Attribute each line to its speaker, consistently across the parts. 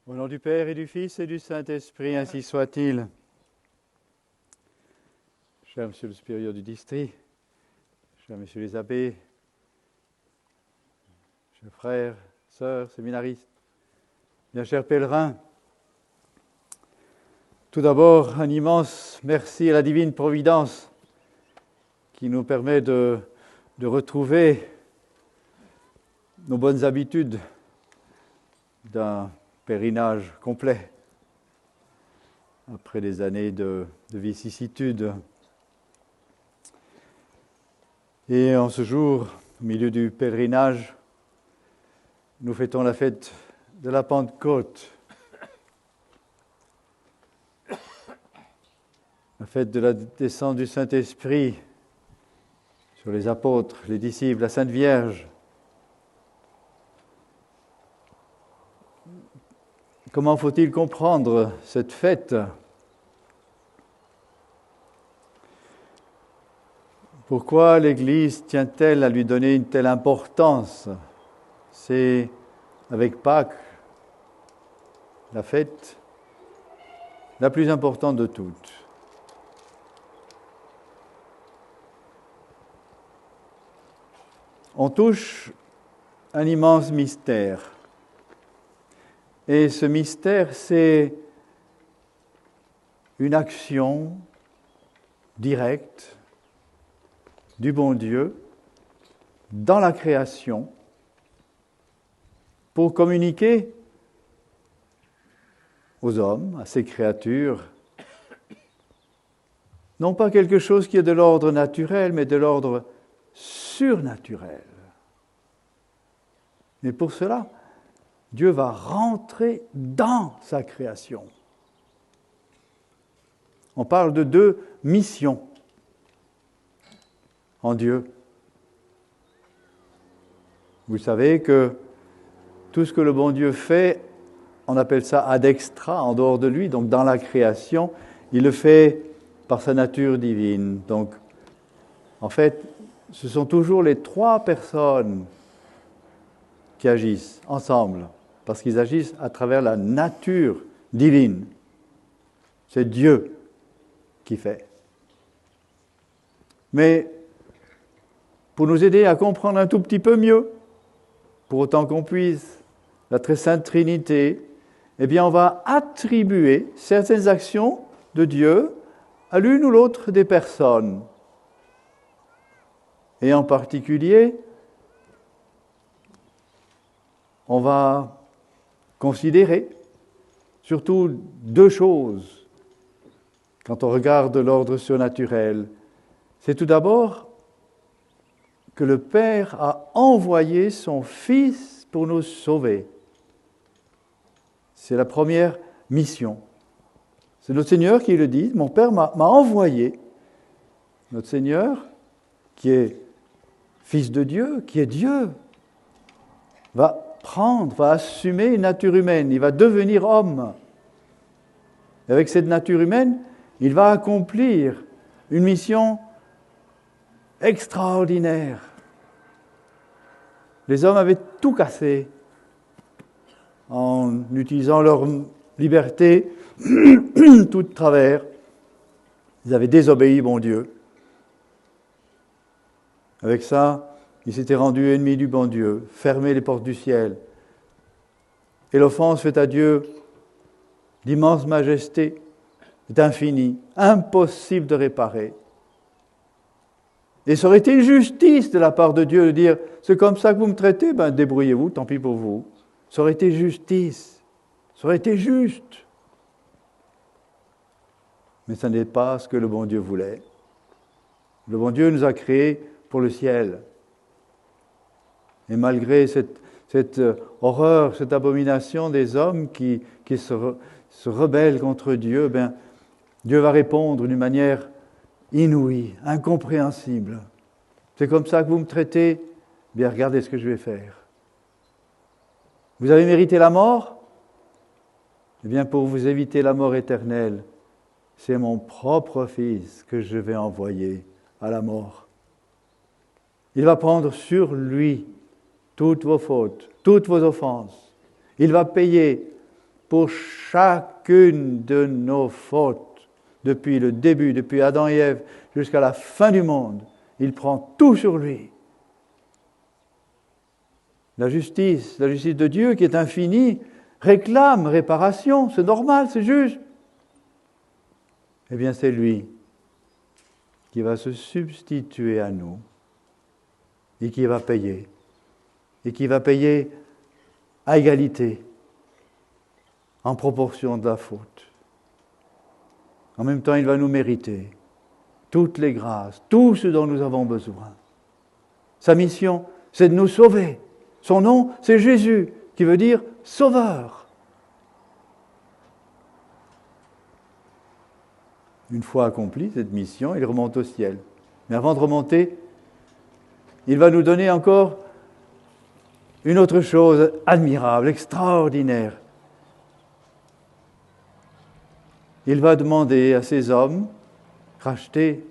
Speaker 1: Au nom du Père et du Fils et du Saint-Esprit, ainsi soit-il. Cher Monsieur le supérieur du district, chers Messieurs les abbés, chers frères, sœurs, séminaristes, bien chers pèlerins, tout d'abord, un immense merci à la divine providence qui nous permet de retrouver nos bonnes habitudes d'un pèlerinage complet après des années de vicissitudes. Et en ce jour, au milieu du pèlerinage, nous fêtons la fête de la Pentecôte, la fête de la descente du Saint-Esprit sur les apôtres, les disciples, la Sainte Vierge. Comment faut-il comprendre cette fête ? Pourquoi l'Église tient-elle à lui donner une telle importance ? C'est avec Pâques la fête la plus importante de toutes. On touche un immense mystère. Et ce mystère, c'est une action directe du bon Dieu dans la création pour communiquer aux hommes, à ces créatures, non pas quelque chose qui est de l'ordre naturel, mais de l'ordre surnaturel. Mais pour cela, Dieu va rentrer dans sa création. On parle de deux missions en Dieu. Vous savez que tout ce que le bon Dieu fait, on appelle ça ad extra, en dehors de lui, donc dans la création, il le fait par sa nature divine. Donc, en fait, ce sont toujours les trois personnes qui agissent ensemble, parce qu'ils agissent à travers la nature divine. C'est Dieu qui fait. Mais pour nous aider à comprendre un tout petit peu mieux, pour autant qu'on puisse, la très sainte Trinité, eh bien on va attribuer certaines actions de Dieu à l'une ou l'autre des personnes. Et en particulier, on va considérer surtout deux choses quand on regarde l'ordre surnaturel. C'est tout d'abord que le Père a envoyé son Fils pour nous sauver. C'est la première mission. C'est notre Seigneur qui le dit, mon Père m'a envoyé. Notre Seigneur, qui est Fils de Dieu, qui est Dieu, va assumer une nature humaine, il va devenir homme. Et avec cette nature humaine, il va accomplir une mission extraordinaire. Les hommes avaient tout cassé en utilisant leur liberté tout de travers. Ils avaient désobéi, bon Dieu. Avec ça, ils s'étaient rendus ennemis du bon Dieu, fermé les portes du ciel. Et l'offense faite à Dieu d'immense majesté, d'infini, impossible de réparer. Et ça aurait été justice de la part de Dieu de dire « c'est comme ça que vous me traitez, débrouillez-vous, tant pis pour vous ». Ça aurait été justice, ça aurait été juste. Mais ce n'est pas ce que le bon Dieu voulait. Le bon Dieu nous a créés pour le ciel. Et malgré cette horreur, cette abomination des hommes qui se rebellent contre Dieu, Dieu va répondre d'une manière inouïe, incompréhensible. C'est comme ça que vous me traitez ? Bien, regardez ce que je vais faire. Vous avez mérité la mort ? Eh bien, pour vous éviter la mort éternelle, c'est mon propre Fils que je vais envoyer à la mort. Il va prendre sur lui toutes vos fautes, toutes vos offenses. Il va payer pour chacune de nos fautes, depuis le début, depuis Adam et Ève, jusqu'à la fin du monde. Il prend tout sur lui. La justice de Dieu qui est infinie, réclame réparation, c'est normal, c'est juste. Eh bien, c'est lui qui va se substituer à nous et qui va payer. Et qui va payer à égalité, en proportion de la faute. En même temps, il va nous mériter toutes les grâces, tout ce dont nous avons besoin. Sa mission, c'est de nous sauver. Son nom, c'est Jésus, qui veut dire sauveur. Une fois accomplie cette mission, il remonte au ciel. Mais avant de remonter, il va nous donner encore une autre chose admirable, extraordinaire. Il va demander à ces hommes rachetés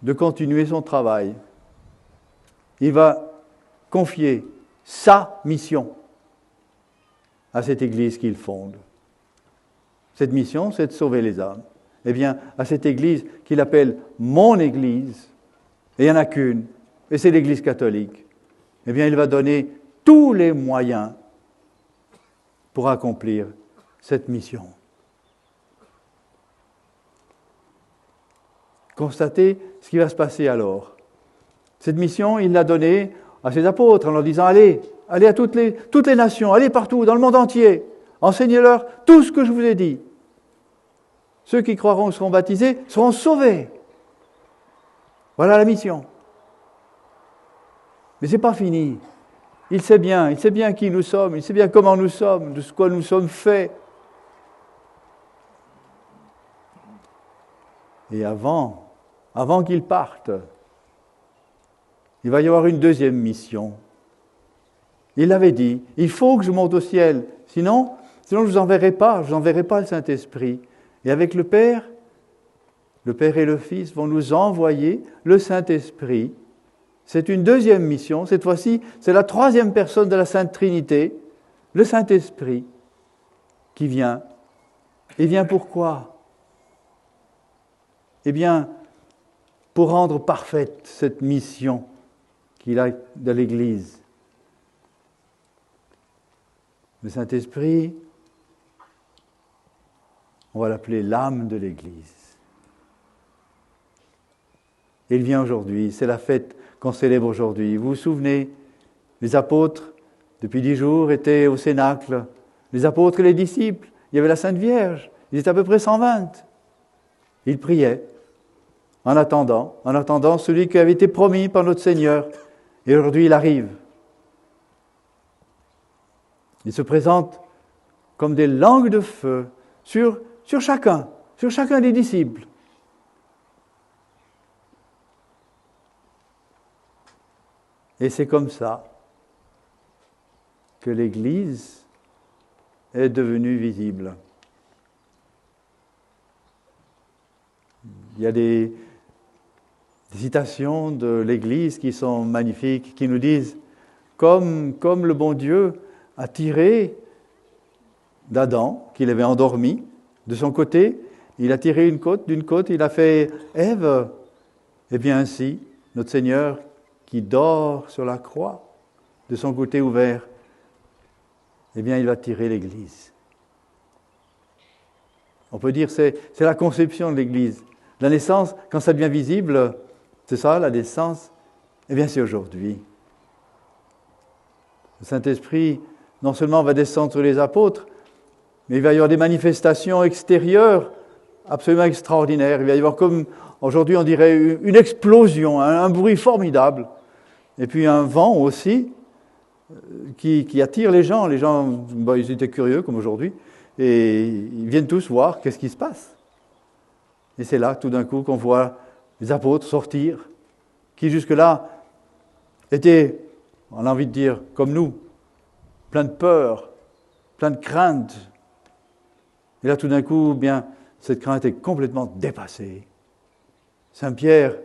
Speaker 1: de continuer son travail. Il va confier sa mission à cette Église qu'il fonde. Cette mission, c'est de sauver les âmes. Eh bien, à cette Église qu'il appelle « mon Église », et il n'y en a qu'une, et c'est l'Église catholique, eh bien, il va donner tous les moyens pour accomplir cette mission. Constatez ce qui va se passer alors. Cette mission, il l'a donnée à ses apôtres en leur disant « Allez à toutes les nations, allez partout, dans le monde entier, enseignez-leur tout ce que je vous ai dit. Ceux qui croiront seront baptisés, seront sauvés. » Voilà la mission. Mais ce n'est pas fini. Il sait bien qui nous sommes, il sait bien comment nous sommes, de ce quoi nous sommes faits. Et avant qu'il parte, il va y avoir une deuxième mission. Il l'avait dit, il faut que je monte au ciel, sinon je ne vous enverrai pas le Saint-Esprit. Et avec le Père et le Fils vont nous envoyer le Saint-Esprit. C'est une deuxième mission. Cette fois-ci, c'est la troisième personne de la Sainte Trinité, le Saint-Esprit, qui vient. Et vient pourquoi ? Eh bien, pour rendre parfaite cette mission qu'il a de l'Église. Le Saint-Esprit, on va l'appeler l'âme de l'Église. Il vient aujourd'hui, c'est la fête qu'on célèbre aujourd'hui. Vous vous souvenez, les apôtres, depuis 10 jours, étaient au Cénacle. Les apôtres et les disciples, il y avait la Sainte Vierge, ils étaient à peu près 120. Ils priaient, en attendant celui qui avait été promis par notre Seigneur. Et aujourd'hui, il arrive. Il se présente comme des langues de feu sur chacun des disciples. Et c'est comme ça que l'Église est devenue visible. Il y a des citations de l'Église qui sont magnifiques, qui nous disent comme le bon Dieu a tiré d'Adam, qu'il avait endormi, de son côté, il a tiré d'une côte, il a fait Ève. Et bien ainsi, notre Seigneur qui dort sur la croix, de son côté ouvert, eh bien il va tirer l'Église. On peut dire c'est la conception de l'Église. La naissance, quand ça devient visible, c'est ça, la naissance, eh bien c'est aujourd'hui. Le Saint-Esprit, non seulement va descendre sur les apôtres, mais il va y avoir des manifestations extérieures absolument extraordinaires. Il va y avoir comme, aujourd'hui on dirait, une explosion, un bruit formidable. Et puis un vent aussi, qui attire les gens. Les gens, ils étaient curieux comme aujourd'hui, et ils viennent tous voir qu'est-ce qui se passe. Et c'est là, tout d'un coup, qu'on voit les apôtres sortir, qui jusque-là étaient, on a envie de dire, comme nous, plein de peur, plein de crainte. Et là, tout d'un coup, bien, cette crainte est complètement dépassée. Saint Pierre,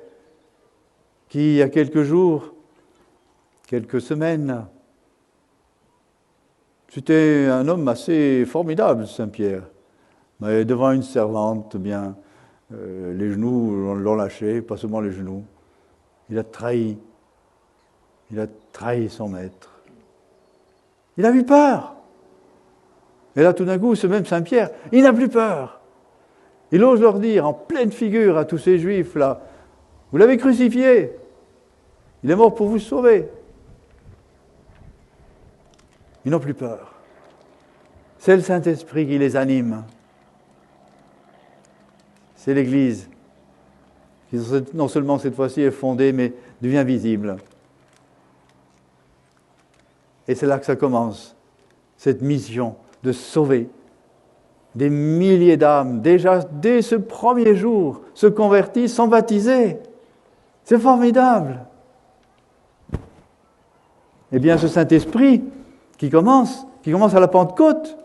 Speaker 1: qui, il y a quelques jours, quelques semaines, C'était un homme assez formidable, Saint-Pierre. Mais devant une servante, bien, les genoux l'ont lâché, pas seulement les genoux. Il a trahi son maître. Il a eu peur. Et là, tout d'un coup, ce même Saint-Pierre, il n'a plus peur. Il ose leur dire en pleine figure à tous ces Juifs là, vous l'avez crucifié, il est mort pour vous sauver. Ils n'ont plus peur. C'est le Saint-Esprit qui les anime. C'est l'Église qui non seulement cette fois-ci est fondée, mais devient visible. Et c'est là que ça commence, cette mission de sauver des milliers d'âmes, déjà dès ce premier jour, se convertissent, sont baptisés. C'est formidable. Eh bien, ce Saint-Esprit qui commence à la Pentecôte,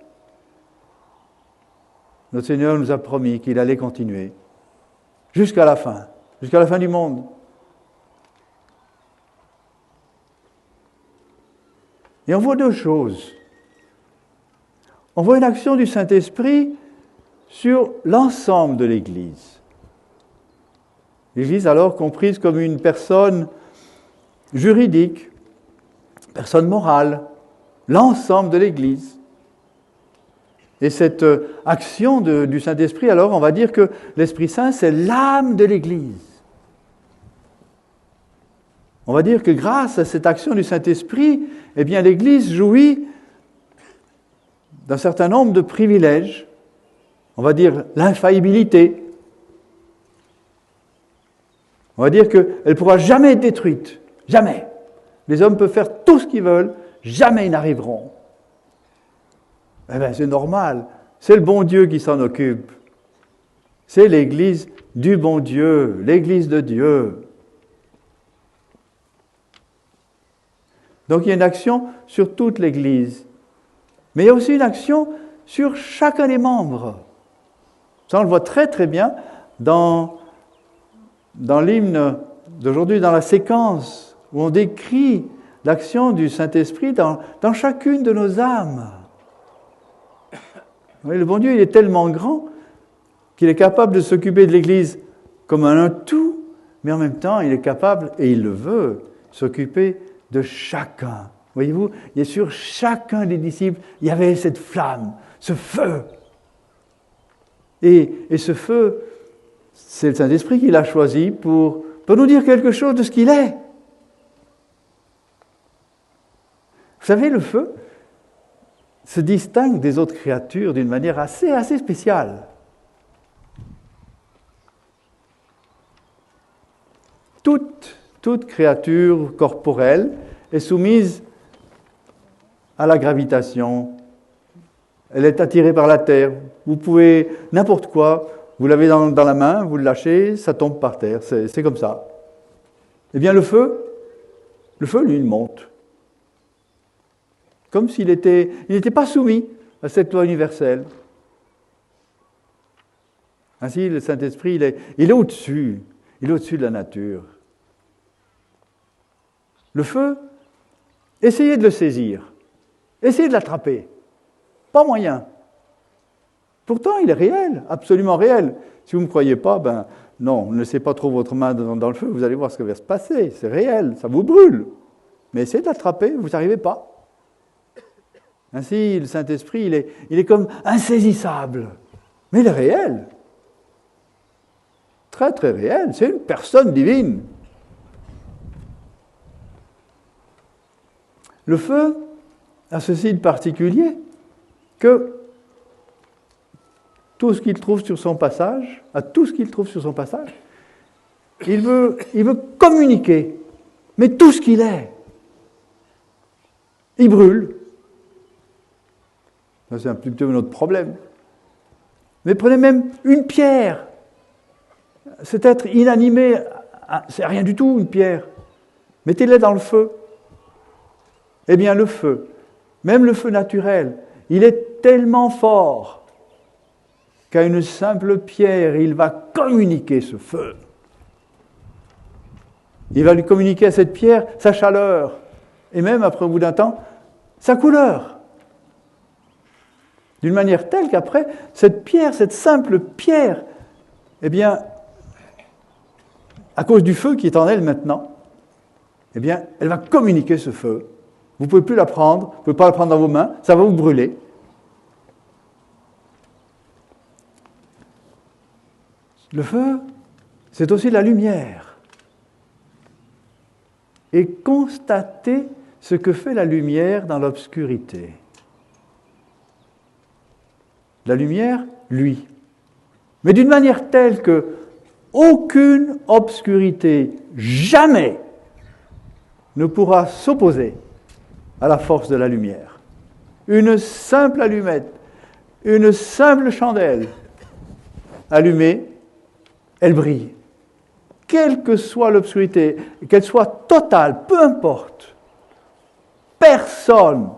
Speaker 1: notre Seigneur nous a promis qu'il allait continuer jusqu'à la fin du monde. Et on voit deux choses. On voit une action du Saint-Esprit sur l'ensemble de l'Église. L'Église alors comprise comme une personne juridique, personne morale, l'ensemble de l'Église. Et cette action du Saint-Esprit, alors on va dire que l'Esprit Saint, c'est l'âme de l'Église. On va dire que grâce à cette action du Saint-Esprit, eh bien l'Église jouit d'un certain nombre de privilèges. On va dire l'infaillibilité. On va dire qu'elle ne pourra jamais être détruite. Jamais. Les hommes peuvent faire tout ce qu'ils veulent, jamais ils n'arriveront. Eh bien, c'est normal. C'est le bon Dieu qui s'en occupe. C'est l'Église du bon Dieu, l'Église de Dieu. Donc il y a une action sur toute l'Église. Mais il y a aussi une action sur chacun des membres. Ça, on le voit très très bien dans l'hymne d'aujourd'hui, dans la séquence où on décrit l'action du Saint-Esprit dans chacune de nos âmes. Oui, le bon Dieu, il est tellement grand qu'il est capable de s'occuper de l'Église comme un tout, mais en même temps, il est capable, et il le veut, s'occuper de chacun. Voyez-vous, et sur chacun des disciples, il y avait cette flamme, ce feu. Et ce feu, c'est le Saint-Esprit qui l'a choisi pour nous dire quelque chose de ce qu'il est. Vous savez, le feu se distingue des autres créatures d'une manière assez spéciale. Toute créature corporelle est soumise à la gravitation. Elle est attirée par la terre. Vous pouvez, n'importe quoi, vous l'avez dans la main, vous le lâchez, ça tombe par terre. C'est comme ça. Eh bien, le feu, lui, il monte. Comme s'il il n'était pas soumis à cette loi universelle. Ainsi, le Saint-Esprit, il est au-dessus. Il est au-dessus de la nature. Le feu, essayez de le saisir. Essayez de l'attraper. Pas moyen. Pourtant, il est réel, absolument réel. Si vous ne me croyez pas, non, ne laissez pas trop votre main dans le feu, vous allez voir ce qui va se passer. C'est réel, ça vous brûle. Mais essayez de l'attraper, vous n'arrivez pas. Ainsi, le Saint-Esprit, il est comme insaisissable. Mais il est réel. Très, très réel. C'est une personne divine. Le feu a ceci de particulier que tout ce qu'il trouve sur son passage, il veut communiquer, mais tout ce qu'il est. Il brûle. Ça, c'est un petit peu notre problème. Mais prenez même une pierre. Cet être inanimé, c'est rien du tout, une pierre. Mettez-la dans le feu. Eh bien, le feu, même le feu naturel, il est tellement fort qu'à une simple pierre, il va communiquer ce feu. Il va lui communiquer à cette pierre sa chaleur, et même, après au bout d'un temps, sa couleur. D'une manière telle qu'après, cette pierre, cette simple pierre, eh bien, à cause du feu qui est en elle maintenant, eh bien, elle va communiquer ce feu. Vous ne pouvez plus la prendre, vous ne pouvez pas la prendre dans vos mains, ça va vous brûler. Le feu, c'est aussi la lumière. Et constatez ce que fait la lumière dans l'obscurité. La lumière, lui. Mais d'une manière telle que aucune obscurité, jamais, ne pourra s'opposer à la force de la lumière. Une simple allumette, une simple chandelle allumée, elle brille. Quelle que soit l'obscurité, qu'elle soit totale, peu importe, personne,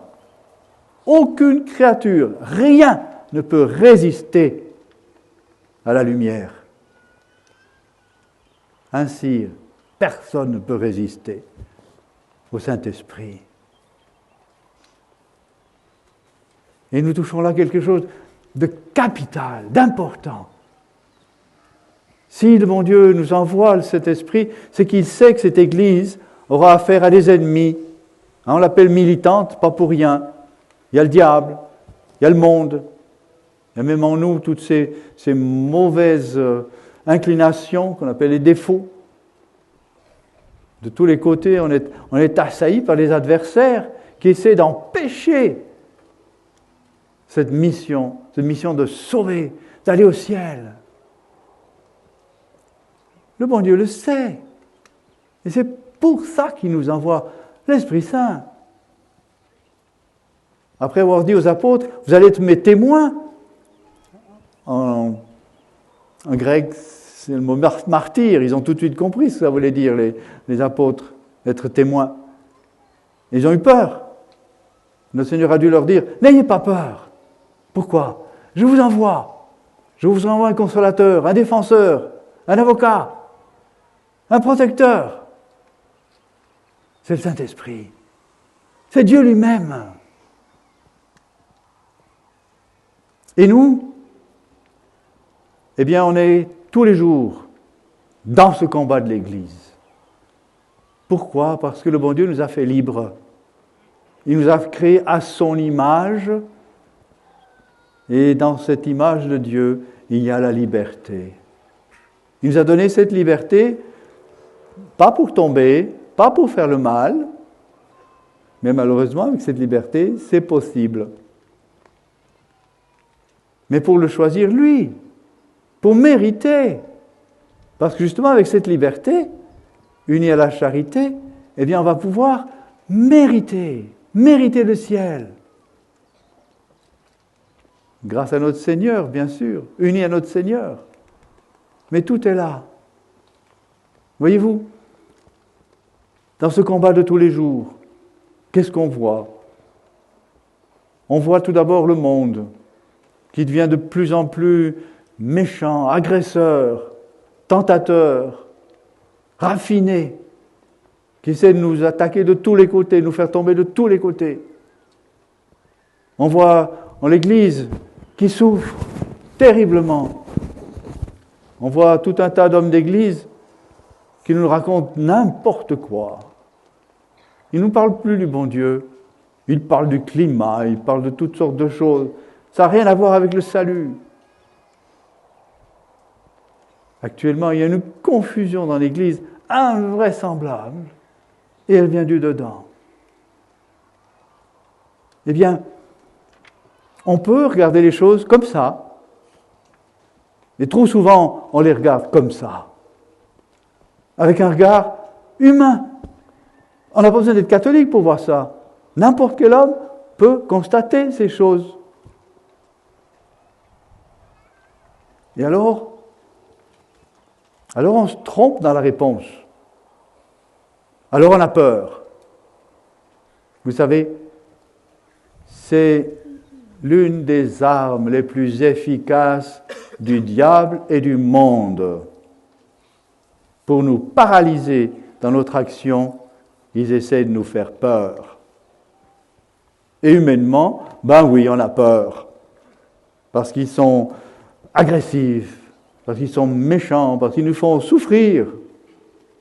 Speaker 1: aucune créature, rien ne peut résister à la lumière. Ainsi, personne ne peut résister au Saint-Esprit. Et nous touchons là quelque chose de capital, d'important. Si le bon Dieu nous envoie cet esprit, c'est qu'il sait que cette Église aura affaire à des ennemis. On l'appelle militante, pas pour rien. Il y a le diable, il y a le monde, il y a même en nous toutes ces mauvaises inclinations qu'on appelle les défauts. De tous les côtés, on est assailli par les adversaires qui essaient d'empêcher cette mission de sauver, d'aller au ciel. Le bon Dieu le sait. Et c'est pour ça qu'il nous envoie l'Esprit Saint. Après avoir dit aux apôtres, vous allez être mes témoins. En grec, c'est le mot martyr. Ils ont tout de suite compris ce que ça voulait dire, les apôtres, être témoins. Ils ont eu peur. Notre Seigneur a dû leur dire, n'ayez pas peur. Pourquoi ? Je vous envoie un consolateur, un défenseur, un avocat, un protecteur. C'est le Saint-Esprit. C'est Dieu lui-même. Et nous, eh bien, on est tous les jours dans ce combat de l'Église. Pourquoi ? Parce que le bon Dieu nous a fait libres. Il nous a créés à son image. Et dans cette image de Dieu, il y a la liberté. Il nous a donné cette liberté, pas pour tomber, pas pour faire le mal, mais malheureusement, avec cette liberté, c'est possible. Mais pour le choisir, lui, pour mériter. Parce que justement, avec cette liberté, unie à la charité, eh bien, on va pouvoir mériter le ciel. Grâce à notre Seigneur, bien sûr, unis à notre Seigneur. Mais tout est là. Voyez-vous, dans ce combat de tous les jours, qu'est-ce qu'on voit ? On voit tout d'abord le monde qui devient de plus en plus méchant, agresseur, tentateur, raffiné, qui essaie de nous attaquer de tous les côtés, de nous faire tomber de tous les côtés. On voit en l'Église qui souffre terriblement. On voit tout un tas d'hommes d'Église qui nous racontent n'importe quoi. Ils ne nous parlent plus du bon Dieu. Ils parlent du climat, ils parlent de toutes sortes de choses. Ça n'a rien à voir avec le salut. Actuellement, il y a une confusion dans l'Église invraisemblable. Et elle vient du dedans. Eh bien, on peut regarder les choses comme ça. Et trop souvent, on les regarde comme ça. Avec un regard humain. On n'a pas besoin d'être catholique pour voir ça. N'importe quel homme peut constater ces choses. Et alors on se trompe dans la réponse. Alors on a peur. Vous savez, c'est l'une des armes les plus efficaces du diable et du monde. Pour nous paralyser dans notre action, ils essaient de nous faire peur. Et humainement, ben oui, on a peur. parce qu'ils sont agressifs, parce qu'ils sont méchants, parce qu'ils nous font souffrir.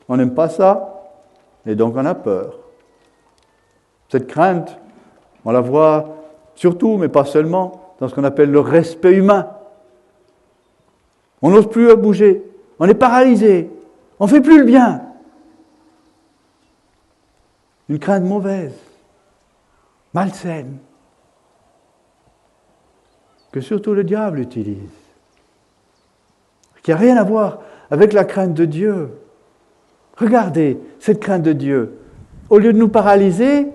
Speaker 1: On n'aime pas ça, et donc on a peur. Cette crainte, on la voit surtout, mais pas seulement, dans ce qu'on appelle le respect humain. On n'ose plus bouger, on est paralysé, on ne fait plus le bien. Une crainte mauvaise, malsaine, que surtout le diable utilise, qui n'a rien à voir avec la crainte de Dieu. Regardez, cette crainte de Dieu, au lieu de nous paralyser,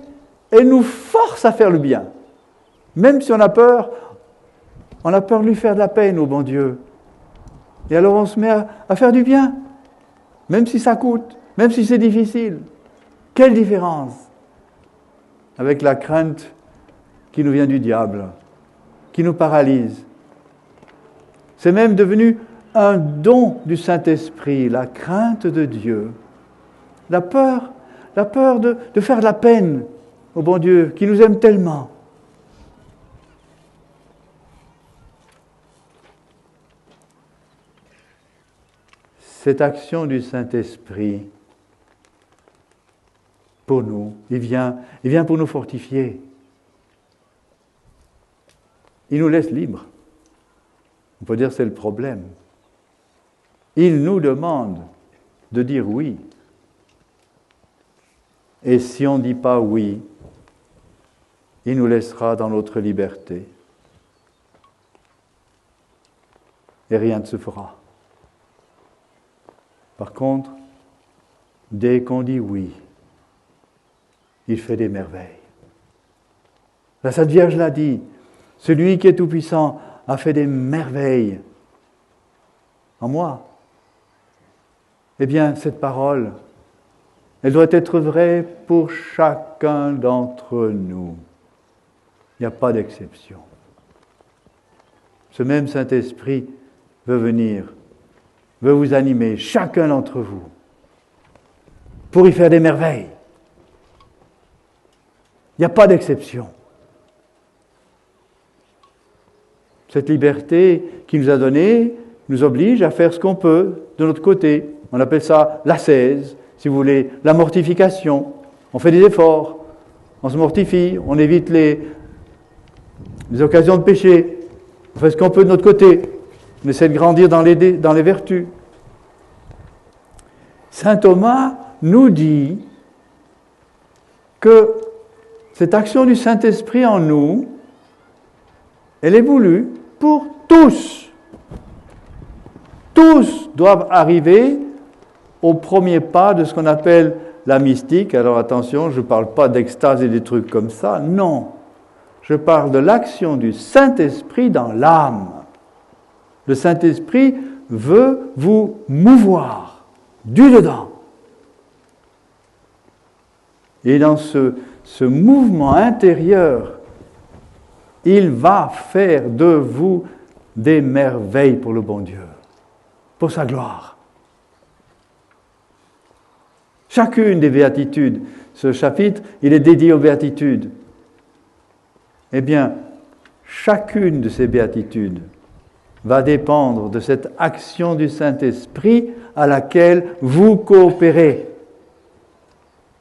Speaker 1: elle nous force à faire le bien. Même si on a peur de lui faire de la peine au bon Dieu. Et alors on se met à faire du bien, même si ça coûte, même si c'est difficile. Quelle différence avec la crainte qui nous vient du diable, qui nous paralyse. C'est même devenu un don du Saint-Esprit, la crainte de Dieu. La peur de faire de la peine au bon Dieu, qui nous aime tellement. Cette action du Saint-Esprit, pour nous, il vient pour nous fortifier. Il nous laisse libres. On peut dire que c'est le problème. Il nous demande de dire oui. Et si on ne dit pas oui, il nous laissera dans notre liberté. Et rien ne se fera. Par contre, dès qu'on dit oui, il fait des merveilles. La Sainte Vierge l'a dit, celui qui est tout-puissant a fait des merveilles en moi. Eh bien, cette parole, elle doit être vraie pour chacun d'entre nous. Il n'y a pas d'exception. Ce même Saint-Esprit veut venir, veut vous animer, chacun d'entre vous, pour y faire des merveilles. Il n'y a pas d'exception. Cette liberté qu'il nous a donnée nous oblige à faire ce qu'on peut de notre côté. On appelle ça l'ascèse, si vous voulez, la mortification. On fait des efforts, on se mortifie, on évite les occasions de péché. On fait ce qu'on peut de notre côté. On essaie de grandir dans les vertus. Saint Thomas nous dit que cette action du Saint-Esprit en nous, elle est voulue pour tous. Tous doivent arriver au premier pas de ce qu'on appelle la mystique. Alors attention, je ne parle pas d'extase et des trucs comme ça, non. Je parle de l'action du Saint-Esprit dans l'âme. Le Saint-Esprit veut vous mouvoir du dedans. Et dans ce mouvement intérieur, il va faire de vous des merveilles pour le bon Dieu, pour sa gloire. Chacune des béatitudes, ce chapitre, il est dédié aux béatitudes. Eh bien, chacune de ces béatitudes va dépendre de cette action du Saint-Esprit à laquelle vous coopérez.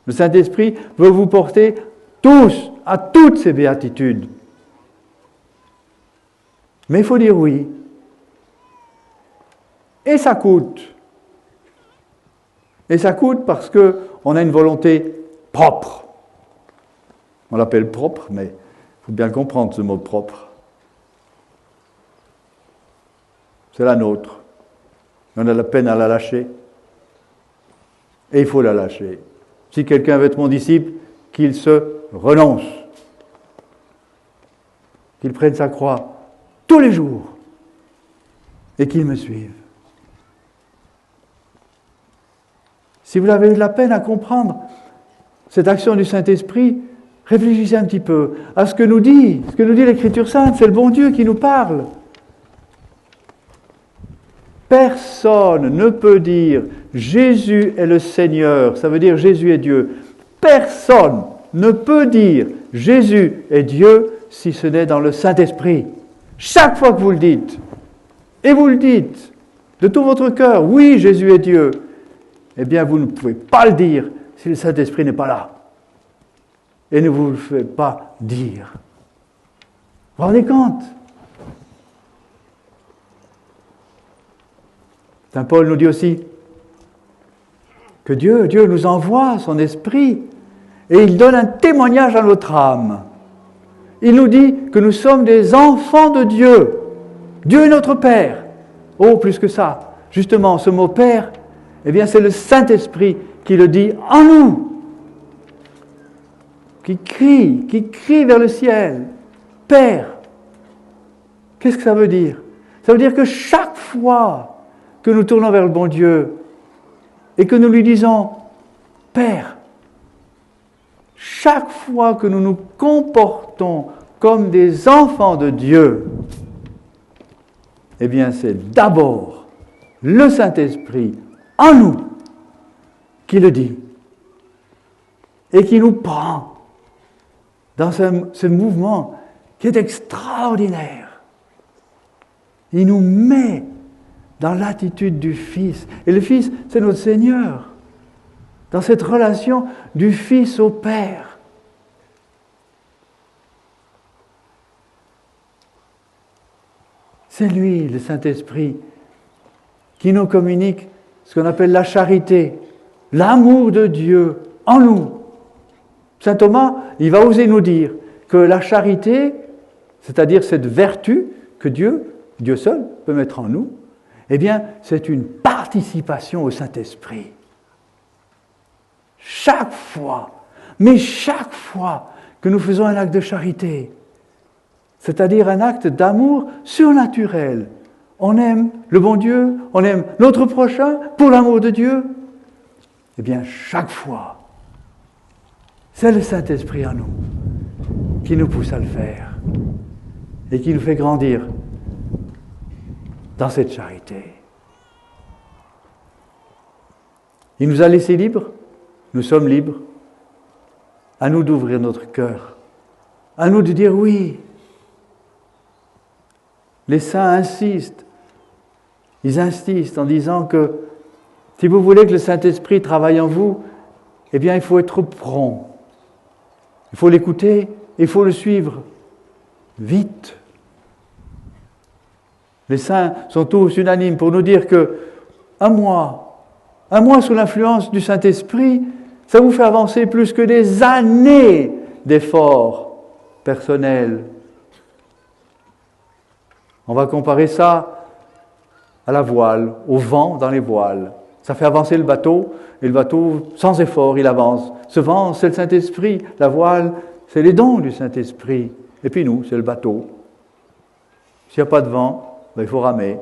Speaker 1: Le Saint-Esprit veut vous porter tous à toutes ces béatitudes. Mais il faut dire oui. Et ça coûte. Et ça coûte parce qu'on a une volonté propre. On l'appelle propre, mais il faut bien comprendre ce mot propre. C'est la nôtre. On a la peine à la lâcher. Et il faut la lâcher. Si quelqu'un veut être mon disciple, qu'il se renonce. Qu'il prenne sa croix tous les jours et qu'il me suive. Si vous avez de la peine à comprendre cette action du Saint-Esprit, réfléchissez un petit peu à ce que nous dit l'Écriture sainte. C'est le bon Dieu qui nous parle. Personne ne peut dire Jésus est le Seigneur, ça veut dire Jésus est Dieu. Personne ne peut dire Jésus est Dieu si ce n'est dans le Saint-Esprit. chaque fois que vous le dites, et vous le dites de tout votre cœur, oui, Jésus est Dieu, eh bien, vous ne pouvez pas le dire si le Saint-Esprit n'est pas là. Et ne vous le faites pas dire. Vous vous rendez compte? Saint Paul nous dit aussi que Dieu nous envoie son Esprit et il donne un témoignage à notre âme. Il nous dit que nous sommes des enfants de Dieu. Dieu est notre Père. Oh, plus que ça. Justement, ce mot Père, eh bien, c'est le Saint-Esprit qui le dit en nous. Qui crie vers le ciel. Père. Qu'est-ce que ça veut dire? Ça veut dire que chaque fois que nous tournons vers le bon Dieu et que nous lui disons Père, chaque fois que nous nous comportons comme des enfants de Dieu, eh bien c'est d'abord le Saint-Esprit en nous qui le dit et qui nous prend dans ce mouvement qui est extraordinaire. Il nous met dans l'attitude du Fils. Et le Fils, c'est notre Seigneur. Dans cette relation du Fils au Père. C'est lui, le Saint-Esprit, qui nous communique ce qu'on appelle la charité, l'amour de Dieu en nous. Saint Thomas, il va oser nous dire que la charité, c'est-à-dire cette vertu que Dieu seul peut mettre en nous, eh bien, c'est une participation au Saint-Esprit. Chaque fois que nous faisons un acte de charité, c'est-à-dire un acte d'amour surnaturel, on aime le bon Dieu, on aime notre prochain pour l'amour de Dieu, eh bien, chaque fois, c'est le Saint-Esprit en nous qui nous pousse à le faire et qui nous fait grandir dans cette charité. Il nous a laissés libres, nous sommes libres. À nous d'ouvrir notre cœur, à nous de dire oui. Les saints insistent, ils insistent en disant que si vous voulez que le Saint-Esprit travaille en vous, eh bien il faut être prompt. Il faut l'écouter, il faut le suivre vite. Les saints sont tous unanimes pour nous dire que un mois sous l'influence du Saint-Esprit, ça vous fait avancer plus que des années d'efforts personnels. On va comparer ça à la voile, au vent dans les voiles. Ça fait avancer le bateau, et le bateau, sans effort, il avance. Ce vent, c'est le Saint-Esprit. La voile, c'est les dons du Saint-Esprit. Et puis nous, c'est le bateau. S'il n'y a pas de vent, il faut ramer.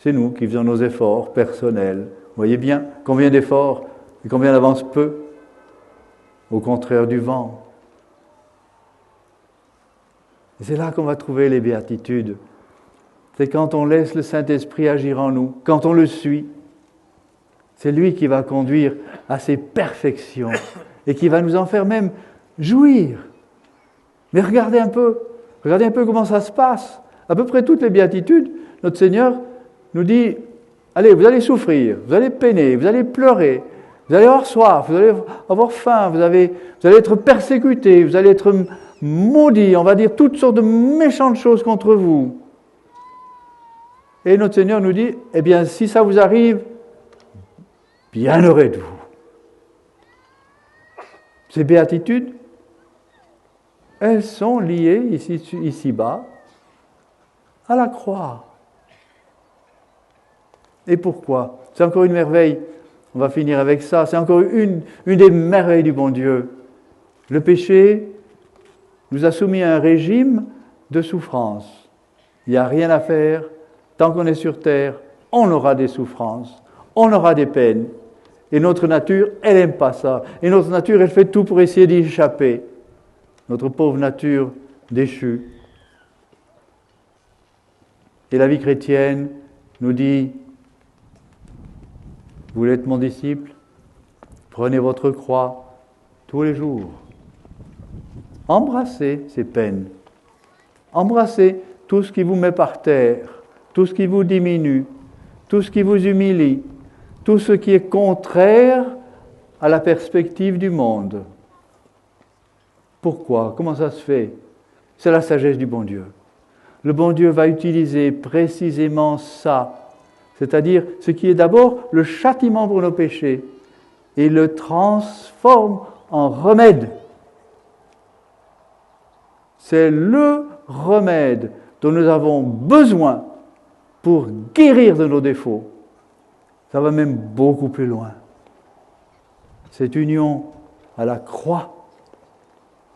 Speaker 1: C'est nous qui faisons nos efforts personnels. Vous voyez bien combien d'efforts et combien d'avance peu, au contraire du vent. Et c'est là qu'on va trouver les béatitudes. C'est quand on laisse le Saint-Esprit agir en nous, quand on le suit. C'est lui qui va conduire à ses perfections et qui va nous en faire même jouir. Mais regardez un peu comment ça se passe. À peu près toutes les béatitudes, notre Seigneur nous dit, allez, vous allez souffrir, vous allez peiner, vous allez pleurer, vous allez avoir soif, vous allez avoir faim, vous allez être persécutés, vous allez être maudits, on va dire toutes sortes de méchantes choses contre vous. Et notre Seigneur nous dit, eh bien, si ça vous arrive, bienheureux êtes-vous. Ces béatitudes, elles sont liées ici-bas à la croix. Et pourquoi? C'est encore une merveille. On va finir avec ça. C'est encore une des merveilles du bon Dieu. Le péché nous a soumis à un régime de souffrance. Il n'y a rien à faire. Tant qu'on est sur terre, on aura des souffrances, on aura des peines. Et notre nature, elle n'aime pas ça. Et notre nature, elle fait tout pour essayer d'y échapper. Notre pauvre nature déchue. Et la vie chrétienne nous dit, vous voulez être mon disciple? Prenez votre croix tous les jours. Embrassez ces peines. Embrassez tout ce qui vous met par terre, tout ce qui vous diminue, tout ce qui vous humilie, tout ce qui est contraire à la perspective du monde. Pourquoi? Comment ça se fait? C'est la sagesse du bon Dieu. Le bon Dieu va utiliser précisément ça, c'est-à-dire ce qui est d'abord le châtiment pour nos péchés, et le transforme en remède. C'est le remède dont nous avons besoin pour guérir de nos défauts. Ça va même beaucoup plus loin. Cette union à la croix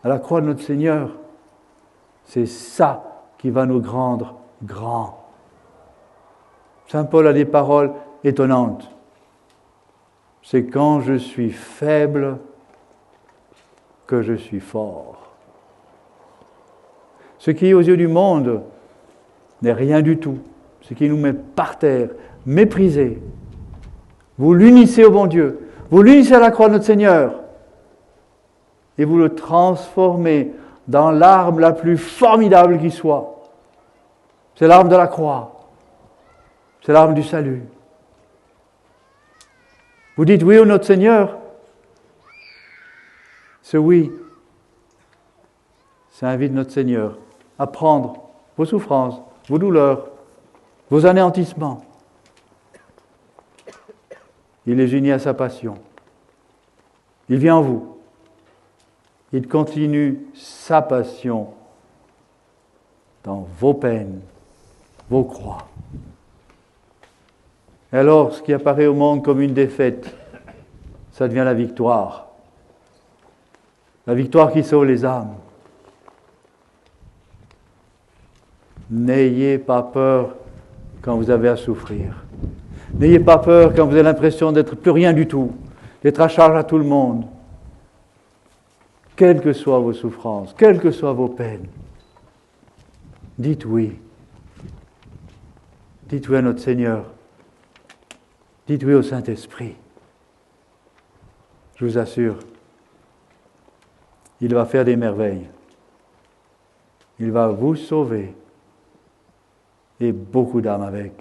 Speaker 1: de notre Seigneur, c'est ça qui va nous rendre grands. Saint Paul a des paroles étonnantes. C'est quand je suis faible que je suis fort. Ce qui, aux yeux du monde, n'est rien du tout. Ce qui nous met par terre, méprisés. Vous l'unissez au bon Dieu. Vous l'unissez à la croix de notre Seigneur. Et vous le transformez dans l'arme la plus formidable qui soit. C'est l'arme de la croix. C'est l'arme du salut. Vous dites oui au notre Seigneur. Ce oui, ça invite notre Seigneur à prendre vos souffrances, vos douleurs, vos anéantissements. Il les unit à sa passion. Il vient en vous. Il continue sa passion dans vos peines, vos croix. Et alors, ce qui apparaît au monde comme une défaite, ça devient la victoire. La victoire qui sauve les âmes. N'ayez pas peur quand vous avez à souffrir. N'ayez pas peur quand vous avez l'impression d'être plus rien du tout, d'être à charge à tout le monde. Quelles que soient vos souffrances, quelles que soient vos peines, dites oui. Dites oui à notre Seigneur. Dites oui au Saint-Esprit. Je vous assure, il va faire des merveilles. Il va vous sauver. Et beaucoup d'âmes avec,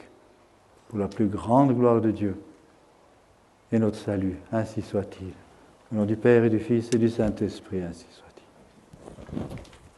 Speaker 1: pour la plus grande gloire de Dieu et notre salut. Ainsi soit-il. Au nom du Père et du Fils et du Saint-Esprit, ainsi soit.